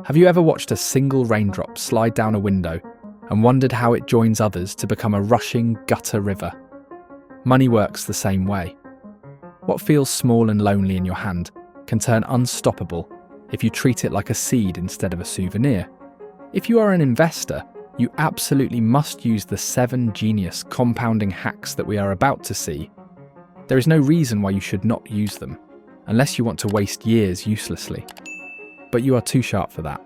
Have you ever watched a single raindrop slide down a window and wondered how it joins others to become a rushing gutter river? Money works the same way. What feels small and lonely in your hand can turn unstoppable if you treat it like a seed instead of a souvenir. If you are an investor, you absolutely must use the 7 genius compounding hacks that we are about to see. There is no reason why you should not use them, unless you want to waste years uselessly. But you are too sharp for that.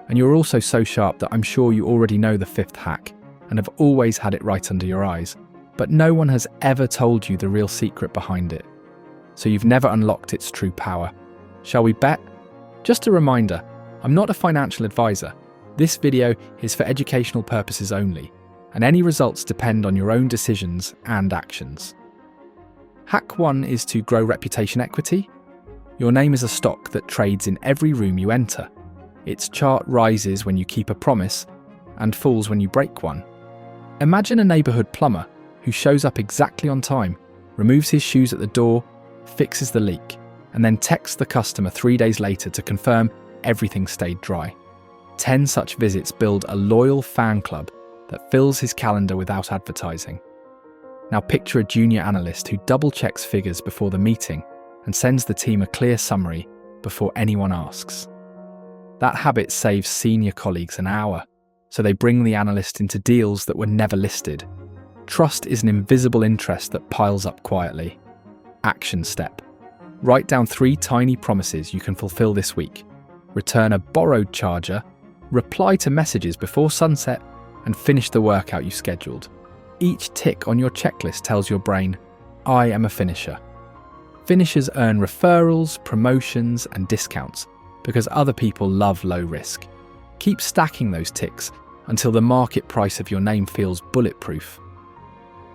And you're also so sharp that I'm sure you already know the 5th hack and have always had it right under your eyes, but no one has ever told you the real secret behind it. So you've never unlocked its true power. Shall we bet? Just a reminder, I'm not a financial advisor. This video is for educational purposes only, and any results depend on your own decisions and actions. Hack 1 is to grow reputation equity. Your name is a stock that trades in every room you enter. Its chart rises when you keep a promise and falls when you break one. Imagine a neighbourhood plumber who shows up exactly on time, removes his shoes at the door, fixes the leak, and then texts the customer 3 days later to confirm everything stayed dry. 10 such visits build a loyal fan club that fills his calendar without advertising. Now picture a junior analyst who double-checks figures before the meeting and sends the team a clear summary before anyone asks. That habit saves senior colleagues an hour, so they bring the analyst into deals that were never listed. Trust is an invisible interest that piles up quietly. Action step. Write down 3 tiny promises you can fulfill this week. Return a borrowed charger, reply to messages before sunset, and finish the workout you scheduled. Each tick on your checklist tells your brain, I am a finisher. Finishers earn referrals, promotions, and discounts because other people love low risk. Keep stacking those ticks until the market price of your name feels bulletproof.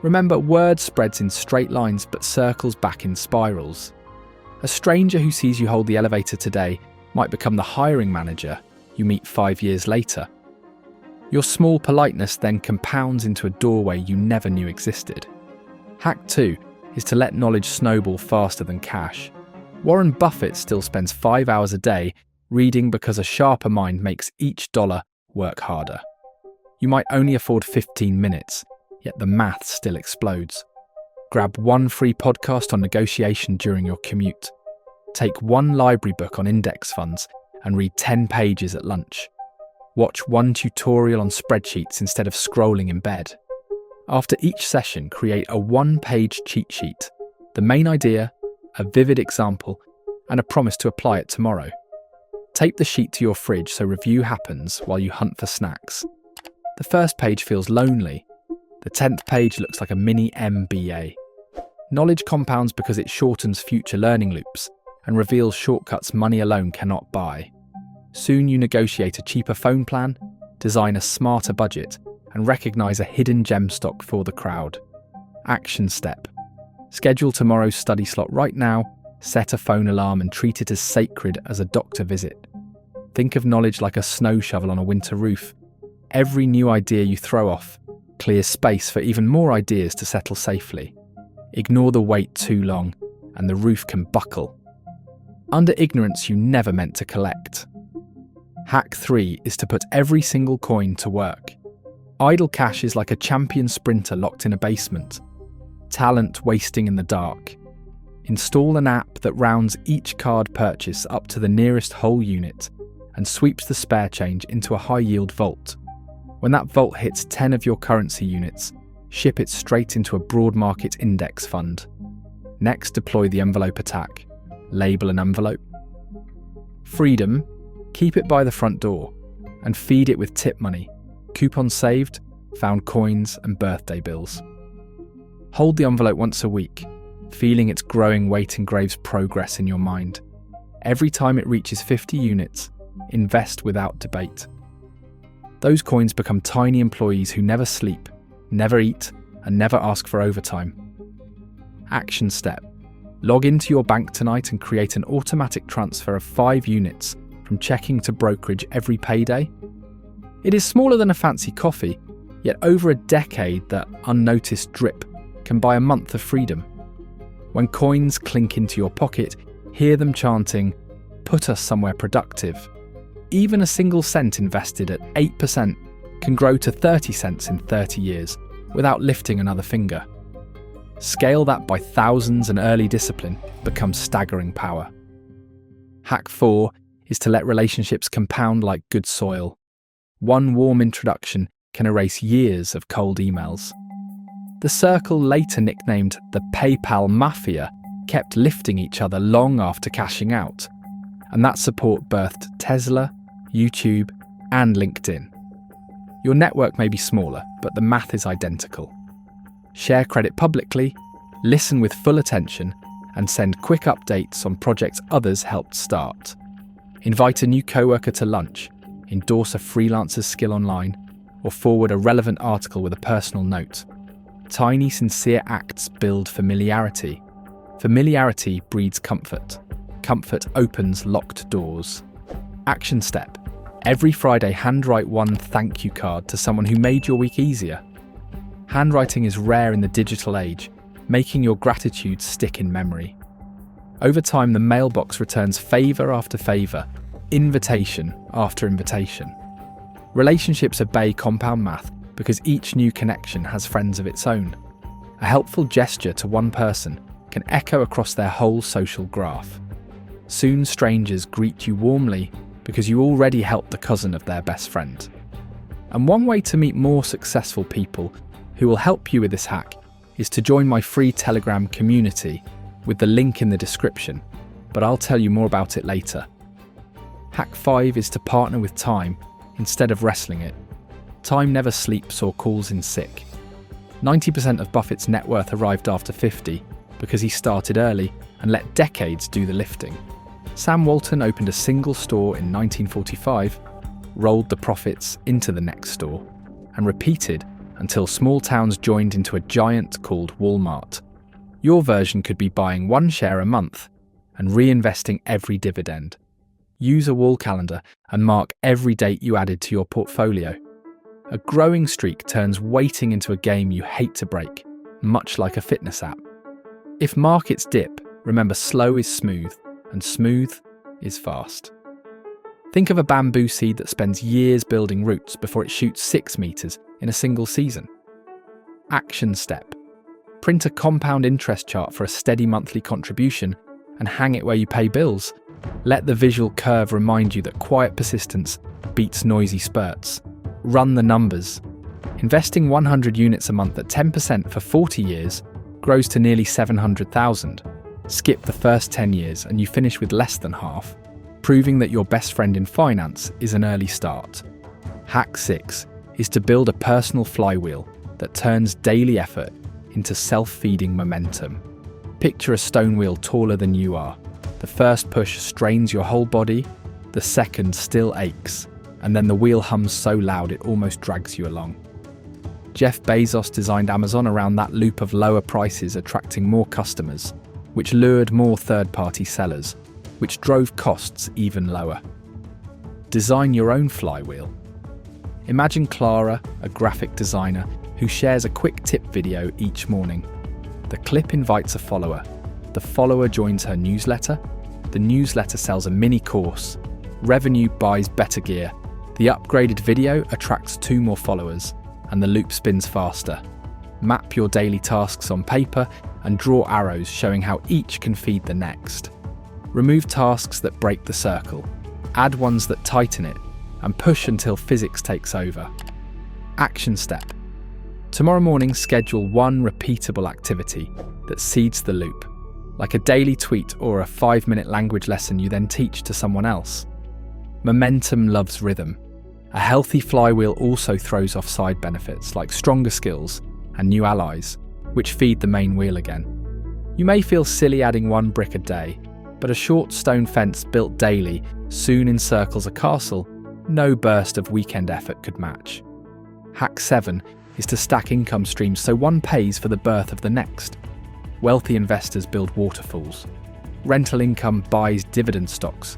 Remember, word spreads in straight lines but circles back in spirals. A stranger who sees you hold the elevator today might become the hiring manager you meet 5 years later. Your small politeness then compounds into a doorway you never knew existed. Hack 2 is to let knowledge snowball faster than cash. Warren Buffett still spends 5 hours a day reading because a sharper mind makes each dollar work harder. You might only afford 15 minutes, yet the math still explodes. Grab 1 free podcast on negotiation during your commute. Take 1 library book on index funds and read 10 pages at lunch. Watch 1 tutorial on spreadsheets instead of scrolling in bed. After each session, create a 1-page cheat sheet. The main idea, a vivid example, and a promise to apply it tomorrow. Tape the sheet to your fridge so review happens while you hunt for snacks. The first page feels lonely. The 10th page looks like a mini MBA. Knowledge compounds because it shortens future learning loops and reveals shortcuts money alone cannot buy. Soon you negotiate a cheaper phone plan, design a smarter budget, and recognize a hidden gem stock for the crowd. Action step. Schedule tomorrow's study slot right now, set a phone alarm and treat it as sacred as a doctor visit. Think of knowledge like a snow shovel on a winter roof. Every new idea you throw off clears space for even more ideas to settle safely. Ignore the wait too long, and the roof can buckle. Under ignorance you never meant to collect. Hack 3 is to put every single coin to work. Idle cash is like a champion sprinter locked in a basement. Talent wasting in the dark. Install an app that rounds each card purchase up to the nearest whole unit and sweeps the spare change into a high-yield vault. When that vault hits 10 of your currency units, ship it straight into a broad market index fund. Next, deploy the envelope attack. Label an envelope. Freedom, keep it by the front door and feed it with tip money, coupons saved, found coins and birthday bills. Hold the envelope once a week, feeling its growing weight engraves progress in your mind. Every time it reaches 50 units, invest without debate. Those coins become tiny employees who never sleep, never eat, and never ask for overtime. Action step. Log into your bank tonight and create an automatic transfer of 5 units from checking to brokerage every payday. It is smaller than a fancy coffee, yet over a decade that unnoticed drip can buy a month of freedom. When coins clink into your pocket, hear them chanting, "Put us somewhere productive." Even a single cent invested at 8% can grow to 30 cents in 30 years without lifting another finger. Scale that by thousands and early discipline becomes staggering power. Hack 4 is to let relationships compound like good soil. One warm introduction can erase years of cold emails. The circle, later nicknamed the PayPal Mafia, kept lifting each other long after cashing out, and that support birthed Tesla, YouTube, and LinkedIn. Your network may be smaller, but the math is identical. Share credit publicly, listen with full attention, and send quick updates on projects others helped start. Invite a new coworker to lunch, endorse a freelancer's skill online, or forward a relevant article with a personal note. Tiny, sincere acts build familiarity. Familiarity breeds comfort. Comfort opens locked doors. Action step. Every Friday, handwrite one thank you card to someone who made your week easier. Handwriting is rare in the digital age, making your gratitude stick in memory. Over time, the mailbox returns favour after favour, invitation after invitation. Relationships obey compound math because each new connection has friends of its own. A helpful gesture to one person can echo across their whole social graph. Soon strangers greet you warmly because you already helped the cousin of their best friend. And one way to meet more successful people who will help you with this hack is to join my free Telegram community with the link in the description, but I'll tell you more about it later. Hack 5 is to partner with time instead of wrestling it. Time never sleeps or calls in sick. 90% of Buffett's net worth arrived after 50 because he started early and let decades do the lifting. Sam Walton opened a single store in 1945, rolled the profits into the next store, and repeated until small towns joined into a giant called Walmart. Your version could be buying one share a month and reinvesting every dividend. Use a wall calendar and mark every date you added to your portfolio. A growing streak turns waiting into a game you hate to break, much like a fitness app. If markets dip, remember slow is smooth, and smooth is fast. Think of a bamboo seed that spends years building roots before it shoots 6 meters in a single season. Action step. Print a compound interest chart for a steady monthly contribution and hang it where you pay bills. Let the visual curve remind you that quiet persistence beats noisy spurts. Run the numbers. Investing 100 units a month at 10% for 40 years grows to nearly 700,000. Skip the first 10 years and you finish with less than half, proving that your best friend in finance is an early start. Hack 6 is to build a personal flywheel that turns daily effort into self-feeding momentum. Picture a stone wheel taller than you are. The first push strains your whole body, the second still aches, and then the wheel hums so loud it almost drags you along. Jeff Bezos designed Amazon around that loop of lower prices attracting more customers, which lured more third-party sellers, which drove costs even lower. Design your own flywheel. Imagine Clara, a graphic designer, who shares a quick tip video each morning. The clip invites a follower. The follower joins her newsletter. The newsletter sells a mini course. Revenue buys better gear. The upgraded video attracts 2 more followers, and the loop spins faster. Map your daily tasks on paper and draw arrows showing how each can feed the next. Remove tasks that break the circle, add ones that tighten it, and push until physics takes over. Action step. Tomorrow morning, schedule one repeatable activity that seeds the loop, like a daily tweet or a 5-minute language lesson you then teach to someone else. Momentum loves rhythm. A healthy flywheel also throws off side benefits like stronger skills and new allies, which feed the main wheel again. You may feel silly adding 1 brick a day, but a short stone fence built daily soon encircles a castle no burst of weekend effort could match. Hack 7 is to stack income streams so one pays for the birth of the next. Wealthy investors build waterfalls. Rental income buys dividend stocks.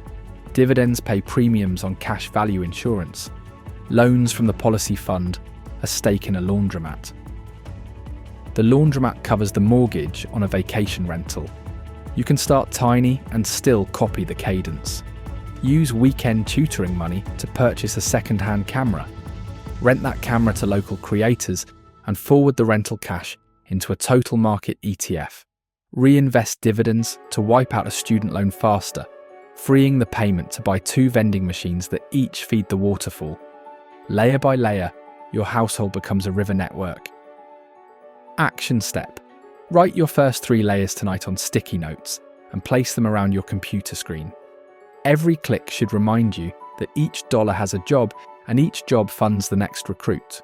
Dividends pay premiums on cash value insurance. Loans from the policy fund a stake in a laundromat. The laundromat covers the mortgage on a vacation rental. You can start tiny and still copy the cadence. Use weekend tutoring money to purchase a second-hand camera. Rent that camera to local creators and forward the rental cash into a total market ETF. Reinvest dividends to wipe out a student loan faster, freeing the payment to buy 2 vending machines that each feed the waterfall. Layer by layer, your household becomes a river network. Action step. Write your first 3 layers tonight on sticky notes and place them around your computer screen. Every click should remind you that each dollar has a job and each job funds the next recruit.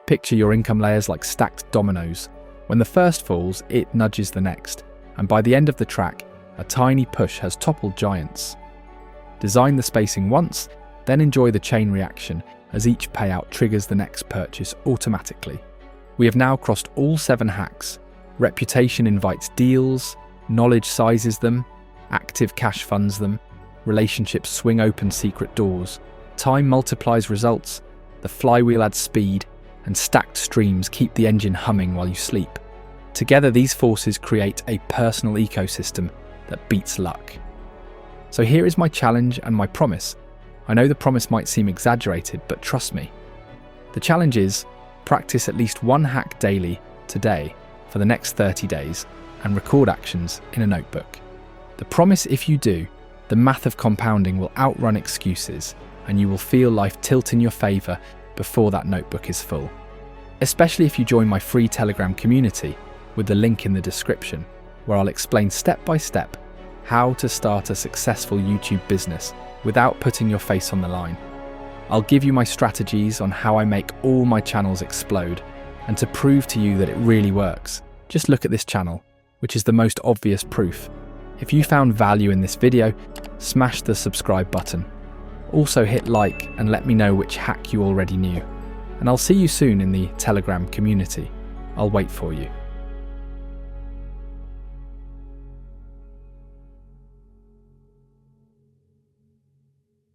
Picture your income layers like stacked dominoes. When the first falls, it nudges the next, and by the end of the track, a tiny push has toppled giants. Design the spacing once, then enjoy the chain reaction as each payout triggers the next purchase automatically. We have now crossed all 7 hacks. Reputation invites deals, knowledge sizes them, active cash funds them, relationships swing open secret doors, time multiplies results, the flywheel adds speed, and stacked streams keep the engine humming while you sleep. Together, these forces create a personal ecosystem that beats luck. So here is my challenge and my promise. I know the promise might seem exaggerated, but trust me. The challenge is practice at least 1 hack daily today for the next 30 days and record actions in a notebook. The promise, if you do, the math of compounding will outrun excuses and you will feel life tilt in your favour before that notebook is full. Especially if you join my free Telegram community with the link in the description, where I'll explain step by step how to start a successful YouTube business without putting your face on the line. I'll give you my strategies on how I make all my channels explode, and to prove to you that it really works, just look at this channel, which is the most obvious proof. If you found value in this video, smash the subscribe button. Also hit like and let me know which hack you already knew. And I'll see you soon in the Telegram community. I'll wait for you.